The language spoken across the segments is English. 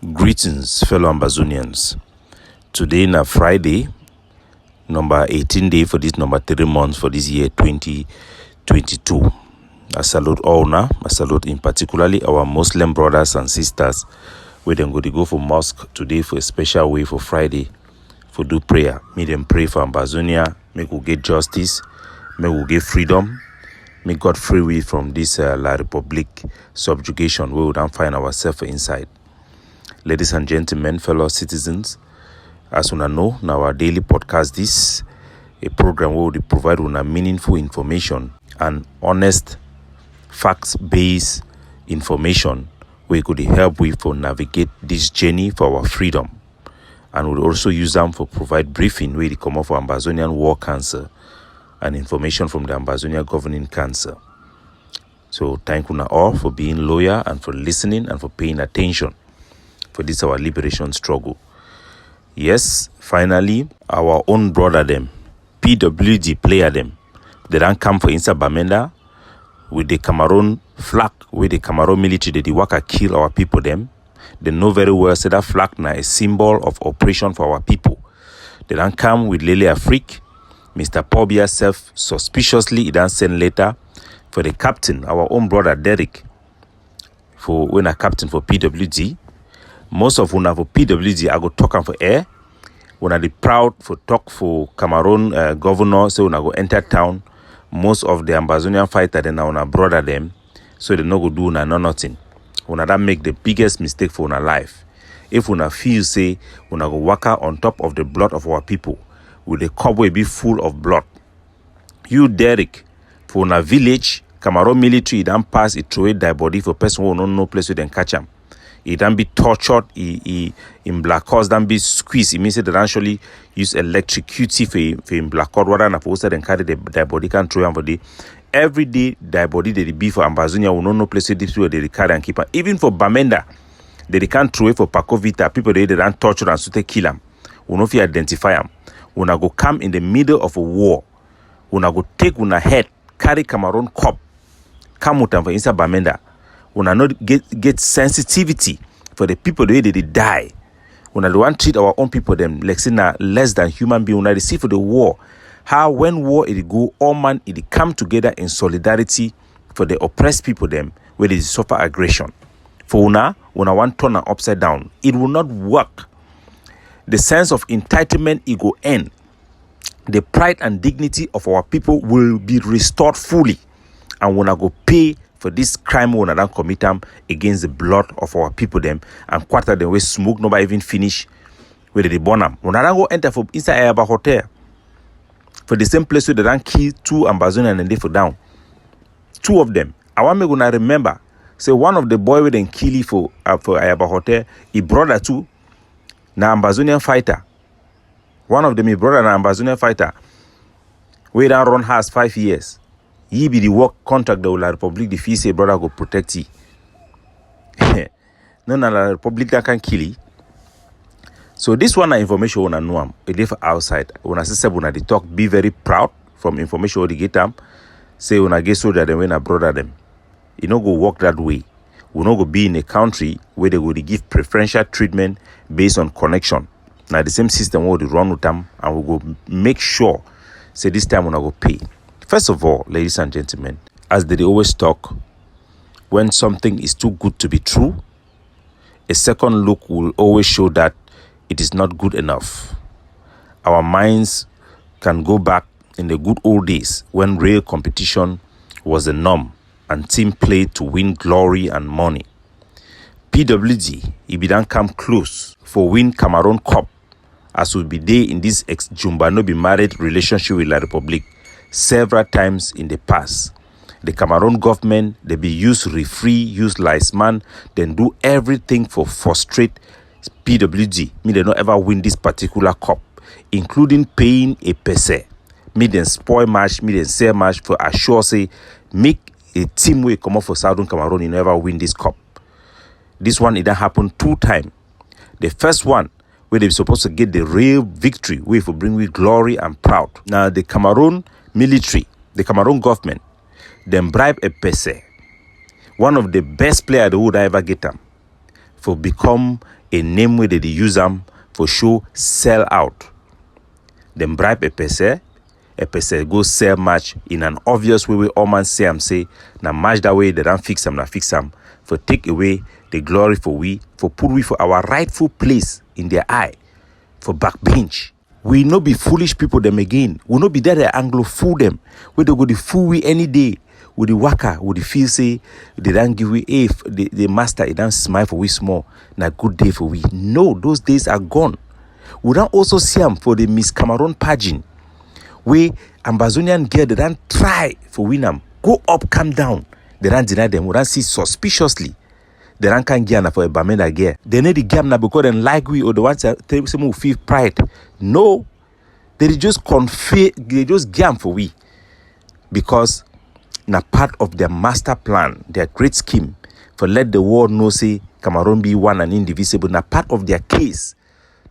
Greetings, fellow Ambazonians. Today na Friday, number 18 day for this number 3 months for this year 2022. I salute all now. I salute in particularly our Muslim brothers and sisters. We then go for mosque today for a special way for Friday for do prayer. Make them pray for Ambazonia. Make we get justice. Make we get freedom. Make God free we from this La Republic subjugation where we don't find ourselves inside. Ladies and gentlemen, fellow citizens, as you know, now our daily podcast is a program where we provide una meaningful information and honest, facts-based information where could help we for navigate this journey for our freedom. And we'll also use them for provide briefing where they come up for Ambazonian War Council and information from the Ambazonia Governing Council. So thank you all for being loyal and for listening and for paying attention for this our liberation struggle. Yes, finally, our own brother them, PWD player them, they don't come for inside Bamenda with the Cameroon flag, with the Cameroon military, they work kill our people them. They know very well say that flag now a symbol of oppression for our people. They don't come with Lele Afrique. Mr. Pobia self suspiciously he don't send letter for the captain, our own brother Derek, for when a captain for PWD. Most of una for PWD, I go talk am for air. When I be proud for talk for Cameroon governor, so when I go enter town, most of the Ambazonian fighter then una brother them, so they no go do una no nothing. Una that make the biggest mistake for una life. If una feel say una go waka on top of the blood of our people, with the cobweb be full of blood. You Derek, for una village, Cameroon military don't pass it throw it their body for person who no place where they catch them. He don't be tortured, he in black horse don't be squeezed. It means that they actually use electricity for in black horse rather than posted and carry their body can throw them for the every day their body they be for Ambazonia will no place where they carry and keep. Even for Bamenda, they can't throw it for Pakovita, people they don't torture and so they kill them. We no fit identify them. Una go come in the middle of a war. Una go take una head, carry Cameroon cup, come with them for inside Bamenda. Una not get sensitivity for the people the way they die. Una the one treat our own people them like say na less than human being. Una see for the war. How when war it go, all man it come together in solidarity for the oppressed people them where they suffer aggression. For una want turn upside down. It will not work. The sense of entitlement it go end. The pride and dignity of our people will be restored fully. And when I go pay for this crime when I don't commit them against the blood of our people them and quarter them we smoke nobody even finish where they burn them. When I don't go enter for inside Ayaba Hotel for the same place where they don't kill 2 Ambazonians and they for down. 2 of them. I want me gonna remember. Say one of the boy with them kill for Ayaba Hotel, he brother too. Na Ambazonian fighter. One of them he brother na Ambazonian fighter. We don't run house 5 years. He be the work contract the La Republic the fee say brother go protect he. No na La Republic that can kill he. So this one na information una know am. It live outside. Una say una dey talk be very proud from information they get am. Say una get soldier them when a brother them. You no go work that way. We no go be in a country where they go to give preferential treatment based on connection. Now the same system where they run with them and we go make sure say this time we not go pay. First of all, ladies and gentlemen, as they always talk, when something is too good to be true, a second look will always show that it is not good enough. Our minds can go back in the good old days when real competition was the norm and team play to win glory and money. PWD, if it don't come close for win Cameroon Cup, as will be there in this ex-Jumbano married relationship with La Republic several times in the past. The Cameroon government, they be use referee, use liceman, then do everything for frustrate PWD. Me they not ever win this particular cup, including paying a pese. Me then spoil match, me then sell match for assure say make a team way come up for Southern Cameroon, you never win this cup. This one it done happen 2 times. The first one where they supposed to get the real victory, where for bring with glory and proud. Now the Cameroon military, the Cameroon government, then bribe a pese, one of the best players they would ever get them, for become a name where they use them for show sell out. Them bribe a person go sell match in an obvious way all man say na match that way they don't fix them for take away the glory for put we for our rightful place in their eye for backbench. We no be foolish people them again. We no be there the Anglo fool them. We don't go the fool we any day. With the worker, with the feel say they don't give we the master, they don't smile for we small. Na good day for we. No, those days are gone. We don't also see them for the Miss Cameroon pageant. We Ambazonian girl, they don't try for win them. Go up, come down. They don't deny them. We don't see suspiciously. They don't can get for a Bamenda girl. They need the game now because they like we or the ones that tell some who feel pride. No, they just they just game for we because na part of their master plan, their great scheme for let the world know say Cameroon be one and indivisible. Na part of their case,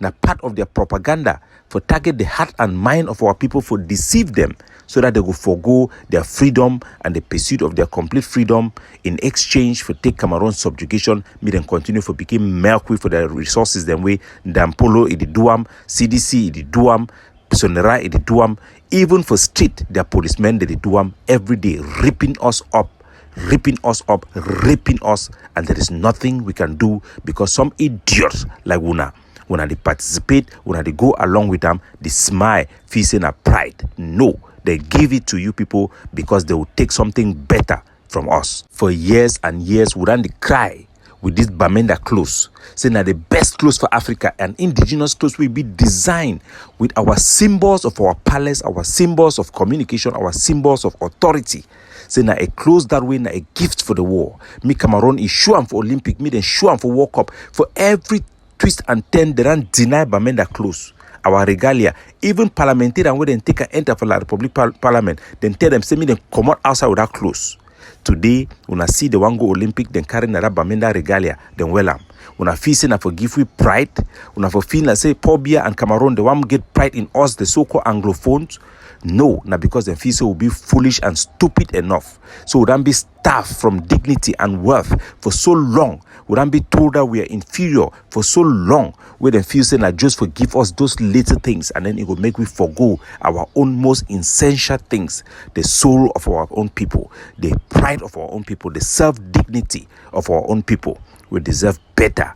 na part of their propaganda for target the heart and mind of our people, for deceive them so that they will forgo their freedom and the pursuit of their complete freedom in exchange for take Cameroon subjugation, me then continue for become milk for their resources them way. Dampolo it duam, CDC it duam, Sonera it duam, even for street their policemen they duam every day, ripping us up, raping us, and there is nothing we can do because some idiots like Wuna, when they participate, when they go along with them, they smile, facing a pride. No, they give it to you people because they will take something better from us. For years and years, we ran the cry with this Bamenda clothes, saying that the best clothes for Africa and indigenous clothes will be designed with our symbols of our palace, our symbols of communication, our symbols of authority. Saying that a clothes that way, a gift for the war. Me Cameroon is sure for Olympic, me then sure for World Cup, for every twist and turn, they don't deny Bamenda clothes. Our regalia, even parliamentarian when they take an enter for the Republic Parliament, then tell them, say me then come out outside with that clothes. Today, when I see the one go Olympic, then carry that Bamenda regalia, then well when I feel say na for give we pride, when I feel like say Pobia and Cameroon, the one get pride in us, the so-called Anglophones. No, not because the feel will be foolish and stupid enough. So would not be starved from dignity and worth for so long. Would not be told that we are inferior for so long. Where the feel say that just forgive us those little things, and then it will make we forgo our own most essential things, the soul of our own people, the pride of our own people, the self-dignity of our own people. We deserve better.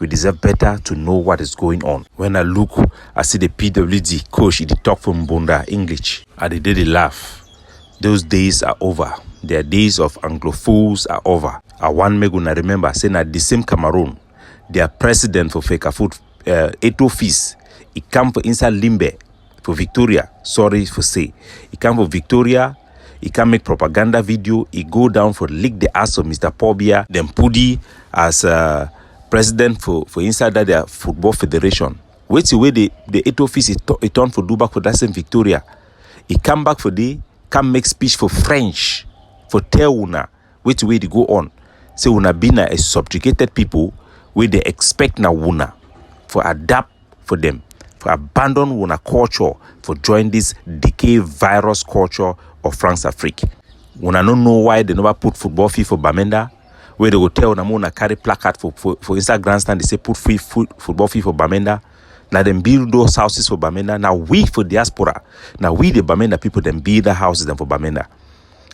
We deserve better to know what is going on. When I look, I see the PWD coach, he talk from Bunda English. I did laugh. Those days are over. Their days of Anglophones are over. I want me to remember saying that the same Cameroon, their president for Fekafoot, Eto Fils, he come for inside Limbe, for Victoria. Sorry for say. He come for Victoria. He can make propaganda video. He go down for lick the ass of Mr. Pobia. Then Pudi as president for inside that their football federation. Wait till where the eight office he turned for do back for that same Victoria. He come back for the come make speech for French for tell una wait till where they go on. Say una been a subjugated people where they expect na una for adapt for them, for abandon una culture, for join this decay virus culture of France Afrique. Una don't know why they never put football fee for Bamenda. Where they go tell them una carry placard for inside grandstand, they say put free football fee for Bamenda. Now them build those houses for Bamenda. Now we for diaspora, now we the Bamenda people them build the houses them for Bamenda.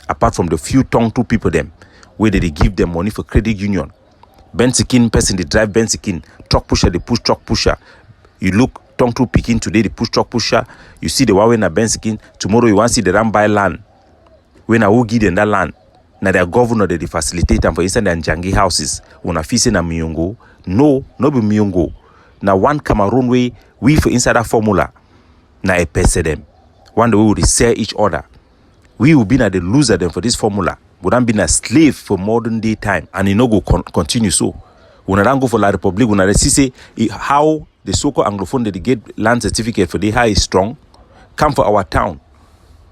Apart from the few tongue two people them, where they give them money for credit union. Bensikin person they drive Bensikin, truck pusher they push truck pusher. You look tongue two picking today they push truck pusher. You see the one na Bensikin, tomorrow you want to see the ram buy land. When I will give them that land. Now their governor they facilitate them for inside their Njangi houses. Una fisi na Miyongo. No be Miyongo. Now one Cameroon way we for inside that formula. Na a pese them. One day we will sell each other. We will be na the loser them for this formula. We don't be a slave for modern day time, and it no go continue so. When I don't go for La Republic, when I see how the so-called Anglophone they get land certificate for the high is strong, come for our town.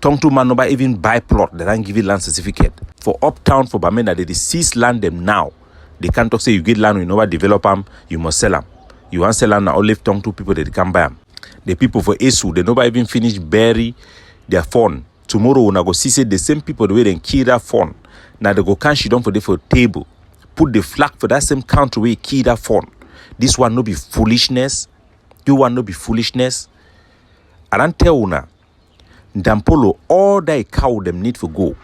Tongue to man nobody even buy plot, they don't give you land certificate. For uptown, for Bamenda, they seize land them now. They can't talk say you get land, you nobody develop them, you must sell them. You want sell them now, only tongue to people that can buy them. The people for Esu, they nobody even finish bury their phone. Tomorrow when I go see say the same people the way they kill that phone. Now they go can she down for the for table, put the flag for that same country where he killed that phone. This one no be foolishness. You want no be foolishness. I don't tell una. Dampolo, all that cow them need for go.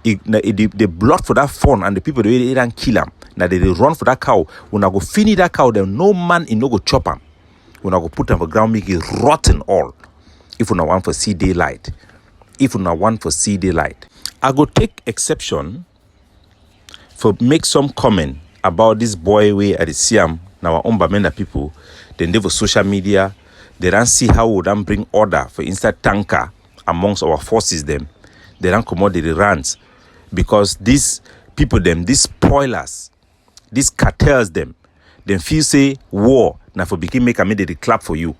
The blood for that phone and the people they don't kill them. Now they run for that cow. When I go finish that cow, then no man in no go chop them. When I go put them for ground, make it rotten all. If you want for see daylight. If you want for see daylight. I go take exception for make some comment about this boy way at the Siam. Now our own Bamenda people, then they for social media, they don't see how we don't bring order for inside tanker amongst our forces them. They don't come out the rants because these people them, these spoilers, these cartels them feel say war now for begin make a made they clap for you.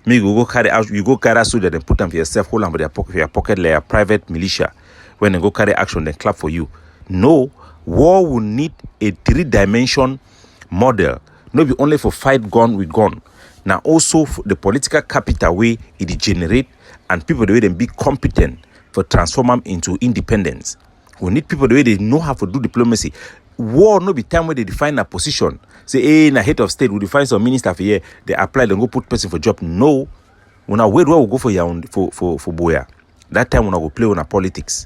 Me you go carry out, you go carry soldier then put them for yourself, hold them for your pocket like a private militia. When they go carry action, then clap for you. No, war will need a 3-dimension model. Not be only for fight gun with gun. Now also for the political capital way it generate and people the way they be competent for transform them into independence. We need people the way they know how to do diplomacy. War no be time where they define a position. Say, hey, in a head of state, we define some minister for here, they apply, then go put person for job. No. When I wait, where we go for Boya. That time when I go play on a politics.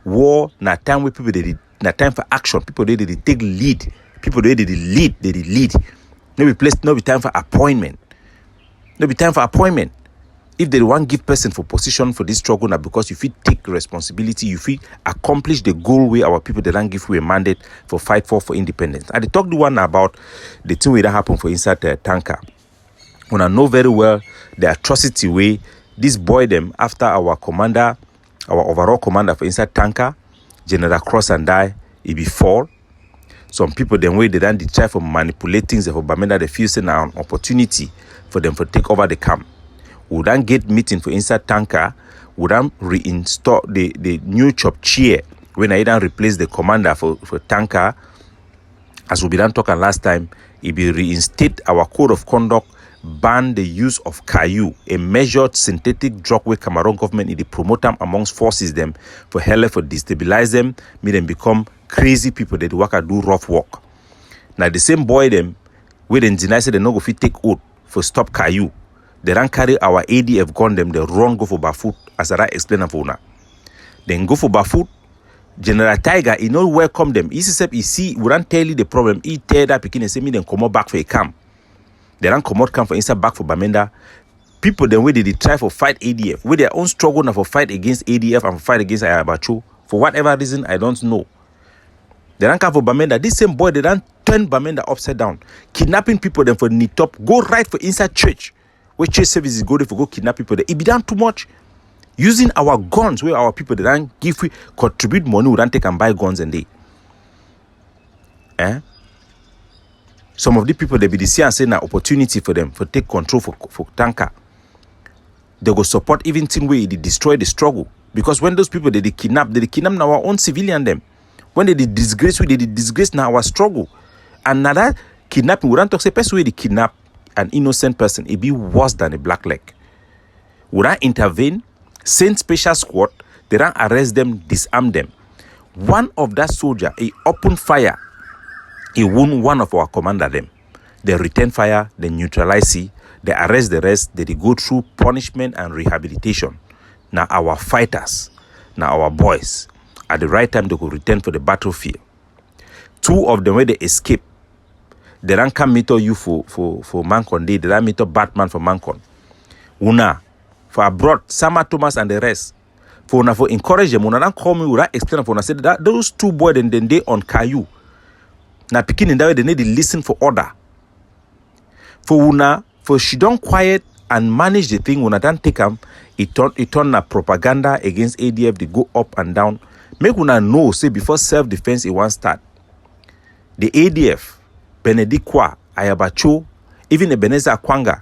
War na time where people they na time for action. People they take lead. People they lead. No be place, no be time for appointment. No be time for appointment. If they want give person for position for this struggle now because you feel take responsibility, you feel accomplish the goal where our people they don't give you a mandate for fight for independence. I talk the one about the thing where that happen for inside the tanker. When I know very well the atrocity way this boy them after our commander, our overall commander for inside tanker, General Cross and I, he be fall. Some people them way they don't try for manipulating for Bamenda they feel say now an opportunity for them to take over the camp. We don't get meeting for inside tanker. We don't reinstall the new chop chair when I don't replace the commander for tanker. As we done talking last time, it be reinstate our code of conduct, ban the use of Caillou, a measured synthetic drug where Cameroon government it promote them amongst forces them for hell for destabilize them, make them become crazy people that work and do rough work. Now the same boy them where then deny say they no go fit take oath for stop Caillou. They don't carry our ADF gun them, they run go for Bafut, as I explain for now. Then go for Bafut, General Tiger, he no welcome them. He see, we don't tell you the problem. He tell that Pekin and say me then come out back for a camp. They don't come out camp for inside back for Bamenda. People then where they try for fight ADF, with their own struggle now for fight against ADF and for fight against Ayabacho. For whatever reason, I don't know. They don't come for Bamenda. This same boy, they don't turn Bamenda upside down. Kidnapping people then for Nitop, go right for inside church. Where church services go there for go kidnap people there. It be done too much. Using our guns where our people they don't give we contribute money, we don't take and buy guns and they. Some of the people they be the see and say na opportunity for them for take control for tanker. They go support even thing where they destroy the struggle. Because when those people they kidnap now our own civilian them. When they disgrace now our struggle. And now that kidnapping, we don't talk say person where they kidnap an innocent person, it be worse than a black leg. Would I intervene, send special squad, they don't arrest them, disarm them. One of that soldier, he opened fire, he wound one of our commander them. They return fire, they neutralize it, they arrest the rest, they go through punishment and rehabilitation. Now our fighters, now our boys, at the right time they could return for the battlefield. Two of them where they escape, they don't come meet you for Mancon. They don't meet Batman for Mancon. Una for abroad, Sama Thomas and the rest. For una for encourage them, una don't call me. Una explain for una say that those two boys then they on Caillou. Now picking in that way they need to listen for order. For una for she don't quiet and manage the thing. Una don't take them. It turn a propaganda against ADF. They go up and down. Make una know say before self-defense it won't start. The ADF. Benedikwa, Ayabacho, even Ebenezer Kwanga,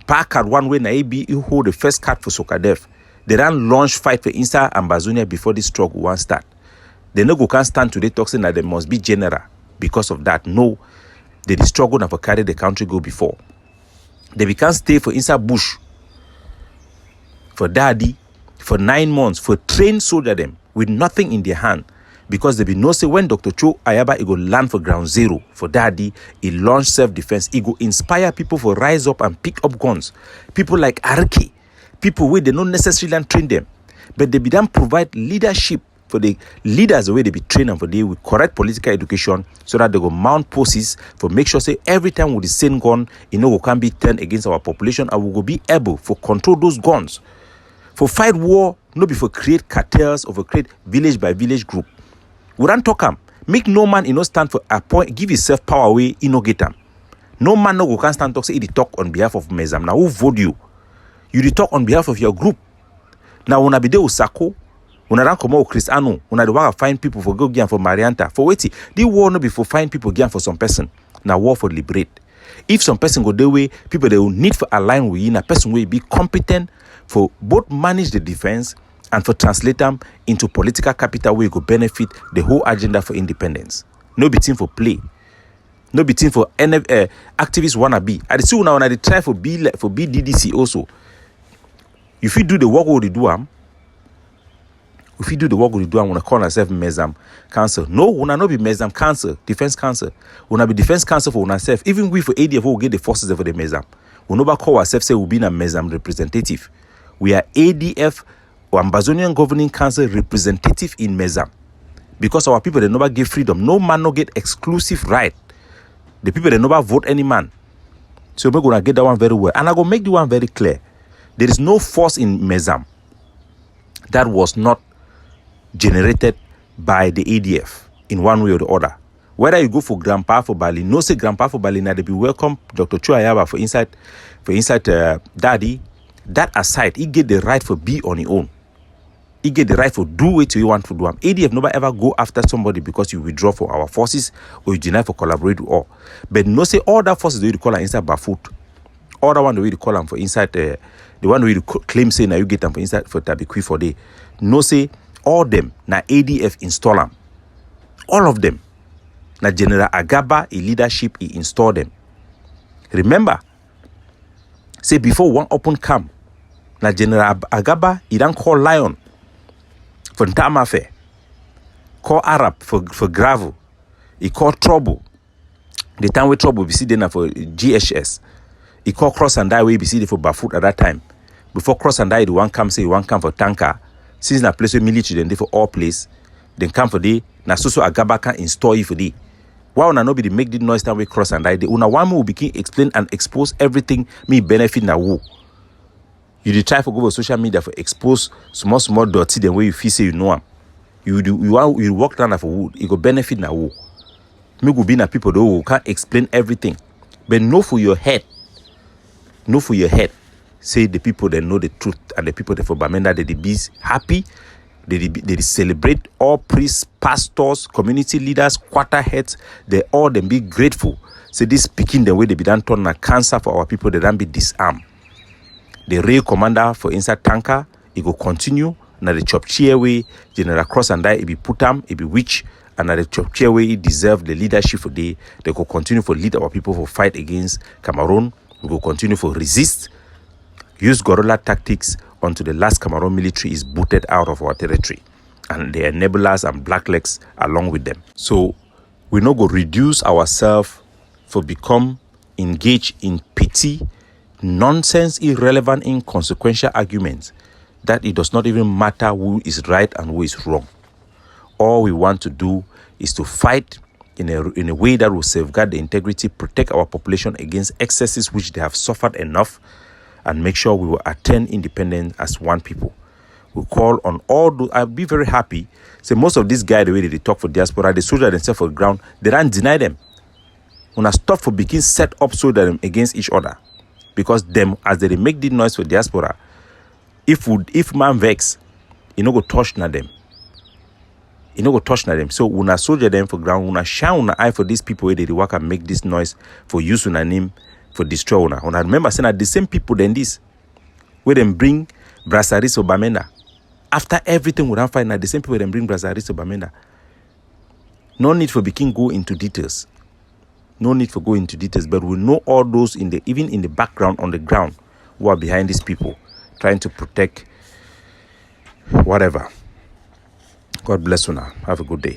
Packard one way na AB who hold the first card for Sokadef. They don't launch fight for inside Ambazonia before this struggle won't start. They no go can stand today talking that they must be general because of that. No, they struggle and for carry the country go before. They can't stay for inside bush for daddy for 9 months for trained soldier them with nothing in their hand. Because there be no say when Dr. Cho Ayaba he go land for ground zero for daddy, he launch self-defense, he go inspire people for rise up and pick up guns. People like Arki, people where they don't necessarily train them, but they be then provide leadership for the leaders the way they be trained and for they with correct political education so that they go mount posts for make sure say every time with the same gun, we can be turned against our population and we will be able for control those guns. For fight war, not be for create cartels or for create village by village group. We don't talk am. Make no man stand for a point, give himself power away, get am. No man no go can stand talk say he talk on behalf of Mezam. Now who vote you? You talk on behalf of your group. Now when I be there with Sako, when I don't come out with Cristiano, when I want to find people for go again for Marianta, for waiting, the war no be for find people again for some person. Now war for liberate. If some person go their way, people they will need for align with you, a person will be competent for both manage the defense and for translate them into political capital where you go benefit the whole agenda for independence. No be team for play. No be team for activists wanna be. I see now when I try for BDDC also. If you do the work what you do if you do the work what you do, I wanna call ourselves Mezam Council. No, wanna not be Mezam Council, Defense Council. Wanna be Defense Council for ourselves. Even we for ADF will get the forces for the Mezam. We never call ourselves say we'll be a Mezam representative. We are ADF or Ambazonian Governing Council representative in Mezam. Because our people, they never give freedom. No man no get exclusive right. The people, they never vote any man. So we're going to get that one very well. And I'm going to make the one very clear. There is no force in Mezam that was not generated by the ADF in one way or the other. Whether you go for Grandpa for Bali, no say Grandpa for Bali, now they be welcome Dr. Chuayaba for inside Daddy. That aside, he get the right for be on his own. He get the right for do what you want to do. ADF never ever go after somebody because you withdraw for our forces or you deny for collaborate with all. But no say all that forces the way you call them inside Bafut. All that one the way you call them for inside the one the way you claim say now you get them for inside for Tabikwi for day. No say all them na ADF install them. All of them. Na General Agaba, a leadership, he install them. Remember, say before one open camp, na General Agaba, he don't call Lion for Ntamafe, call Arab for gravel, he call Trouble. The time we Trouble, we see then for GHS. He call Cross and Die, we be see for Bafut at that time. Before Cross and Die, the one come say one come for tanker. Since na place where military then they for all place, then come for the na so Agaba can install you for the. Why una nobody make the noise time we Cross and Die? The una one will begin explain and expose everything me benefit na who. You dey try for go on social media for expose small dirty the way you feel say you know am. You walk down for wood, it go benefit na who. Me go be na people who can't explain everything. But know for your head. Know for your head. Say the people that know the truth and the people that for Bamenda they be happy. They celebrate all priests, pastors, community leaders, quarter heads. They all them be grateful. Say this speaking the way they be done turn a cancer for our people. They don't be disarmed. The real commander for inside tanker, it go continue. Now the chop chair way, General Cross and I, it be put am, it be witch, and now the chop chair way, it deserve the leadership for they go continue for lead our people for fight against Cameroon. We go continue for resist, use guerrilla tactics until the last Cameroon military is booted out of our territory, and the enablers and blacklegs along with them. So we no go reduce ourselves for become engaged in petty, nonsense, irrelevant, inconsequential arguments that it does not even matter who is right and who is wrong. All we want to do is to fight in a way that will safeguard the integrity, protect our population against excesses which they have suffered enough, and make sure we will attain independence as one people. We call on all those. I'll be very happy. Say most of these guys, the way they talk for diaspora, they soldier themselves for the ground, they don't deny them. When I stop for begin set up soldier them against each other. Because them, as they make the noise for diaspora, if man vex, you no go touch na them. You no go touch na them. So when I soldier them for ground, when I shine una eye for these people where they work and make this noise for use una name for destroy una. When I remember saying that the same people then this, where them bring Brassaris or Bamenda. After everything we don't find that the same people then bring Brassaris or Bamenda. No need for begin go into details. No need for go into details, but we know all those even in the background on the ground who are behind these people trying to protect whatever. God bless you now. Have a good day.